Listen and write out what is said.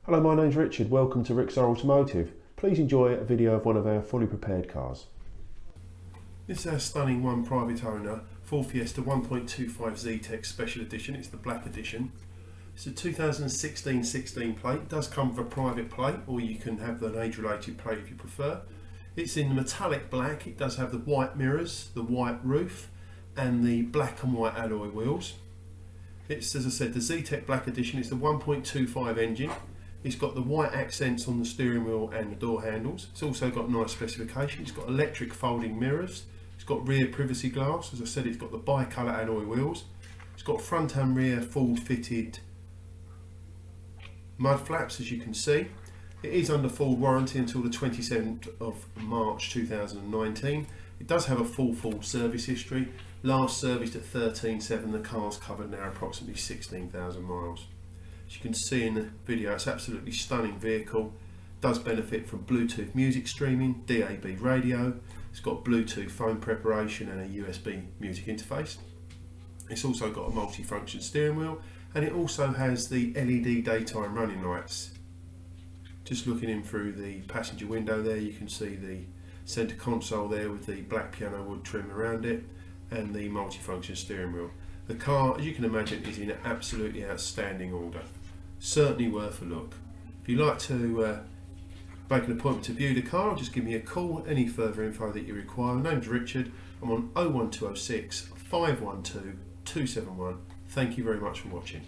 Hello, my name's Richard. Welcome to Rick's Automotive. Please enjoy a video of one of our fully prepared cars. This is our stunning one private owner Ford Fiesta 1.25 Zetec Special Edition. It's the black edition. It's a 2016 16 plate. It does come with a private plate, or you can have an age-related plate if you prefer. It's in the metallic black. It does have the white mirrors, the white roof, and the black and white alloy wheels. It's, as I said, the Zetec Black Edition. It's the 1.25 engine. It's got the white accents on the steering wheel and the door handles. It's also got nice specifications. It's got electric folding mirrors. It's got rear privacy glass. As I said, it's got the bi-colour alloy wheels. It's got front and rear Ford fitted mud flaps, as you can see. It is under Ford warranty until the 27th of March 2019. It does have a full Ford service history. Last serviced at 13.7. The car's covered now approximately 16,000 miles. As you can see in the video, it's an absolutely stunning vehicle. It does benefit from Bluetooth music streaming, DAB radio. It's got Bluetooth phone preparation and a USB music interface. It's also got a multi-function steering wheel, and it also has the LED daytime running lights. Just looking in through the passenger window there, you can see the centre console there with the black piano wood trim around it and the multi-function steering wheel. The car, as you can imagine, is in absolutely outstanding order. Certainly worth a look. If you'd like to make an appointment to view the car, just give me a call. Any further info that you require. My name's Richard. I'm on 01206 512 271. Thank you very much for watching.